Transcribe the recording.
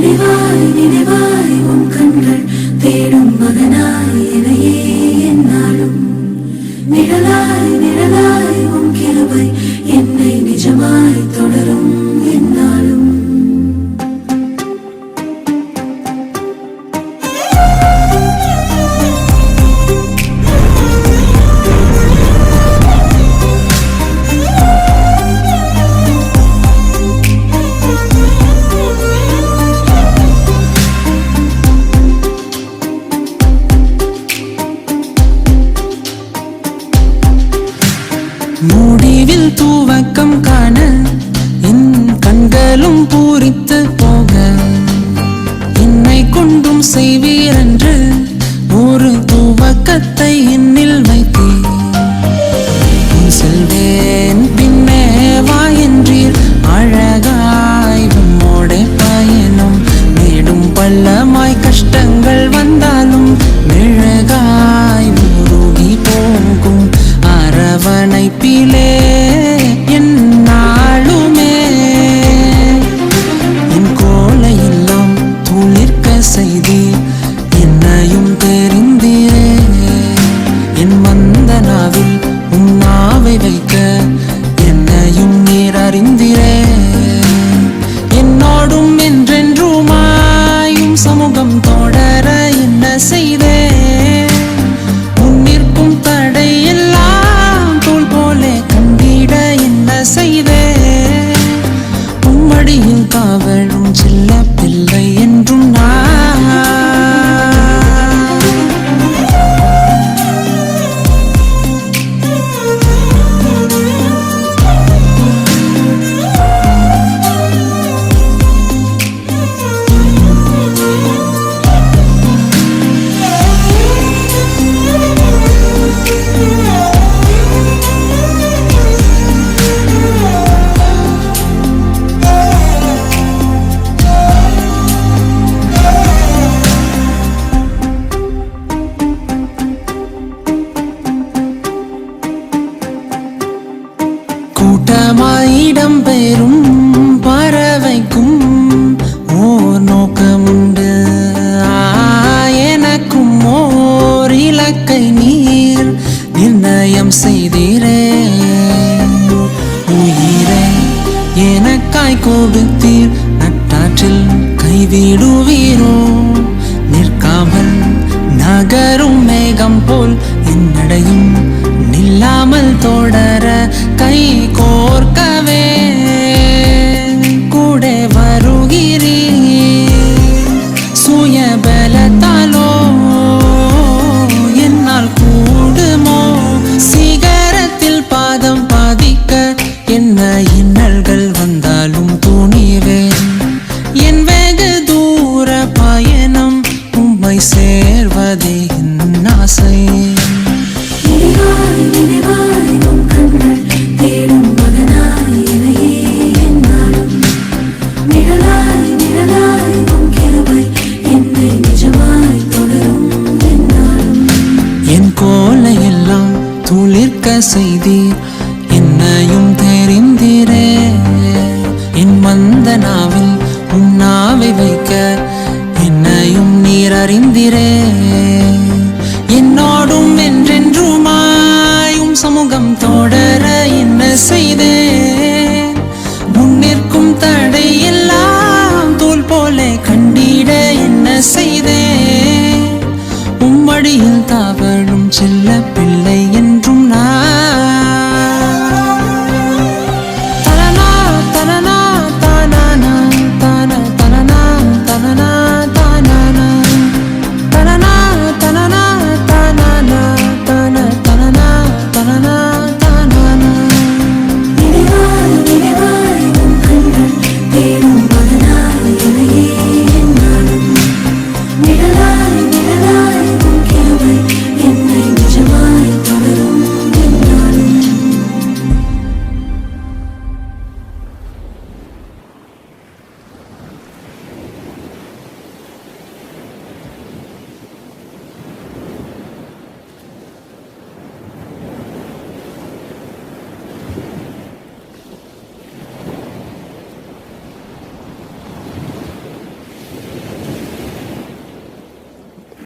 நினைவாய் நினைவாய் உன் கண்கள் தேடும் மகனாய் எனையே என்னாலும் நிழலாய் நிழலாய் உன் கிருபை என்னை நிஜமாய் தொடரும் என்னாலும். முடிவில் துவக்கம் காண என் கண்களும் பூரித்து போக என்னை கொண்டும் செய்வீர் என்று ஒரு துவக்கத்தை என்னில் வைத்தீர். செல்வேன் பின்னே வா என்றீர் அழகாய் உம்மோடே பயணம் மேடும் பள்ளமாய் கஷ்டங்கள் வந்தாலும் மெழுகாய் உருகி போகும் அரவணைப்பிலே என்னாலுமே என் கோலையெல்லாம் துளிர்க்க செய்தி என்னையும் தெரிந்தீரே. என் மந்தனாவில் உன் நாவை வைக்க என்னையும் நீர் அறிந்தீரே. என்னோடும் என்றென்றுமாயும் சமூகம் தொடர என்ன செய்தே. முன்னிற்கும் தடையெல்லாம் தோல் போலே கண்டிட என்ன செய்தே. உம்மடியில் காவலும் செல்ல பிள்ளை என்றும் நான் கூட்டமாயிடம் பெறும் பறவைக்கும் ஓர் நோக்கமுண்டு. எனக்கும் ஓர் இலக்கை நீர் நிர்ணயம் செய்தீரே. உயிரை எனக்காய் கோபித்தீர் நட்டாற்றில் கைவிடுவீரோ. நிற்காமல் நகரும் மேகம் போல் என்னடையும் நில்லாமல் தொடர கை கோர்க்கவே கூட வருகிறீர். சுயபலத்தாலோ என்னால் கூடுமோ. சிகரத்தில் பாதம் பாதிக்க என்ன இன்னல்கள் வந்தாலும் துணிவேன். என் வெகு தூர பயணம் உம்மை சேர்வதே என் ஆசை. நினைவாய் நினைவாய் உன் கண்கள் தேடும் மகனாய் எனையே என்னாலும் நிழலாய் நிழலாய் உன் கிருபை என்னை நிஜமாய் தொடரும் என்னாலும். என் கோலையெல்லாம் துளிர்க்க செய்தீர் என்னையும் தெரிந்தீரே. என் மந்தனாவில் உன் நாவை வைக்க என்னையும் நீர் அறிந்தீரே. என்னோடும் என்றென்றுமாயும் சமூகம் தொடர என்ன செய்தேன். முன்னிற்கும் தடையெல்லாம் தோல் போலே கண்டிட என்ன செய்தேன். உம்மடியில் தாவலும் செல்ல பிள்ளை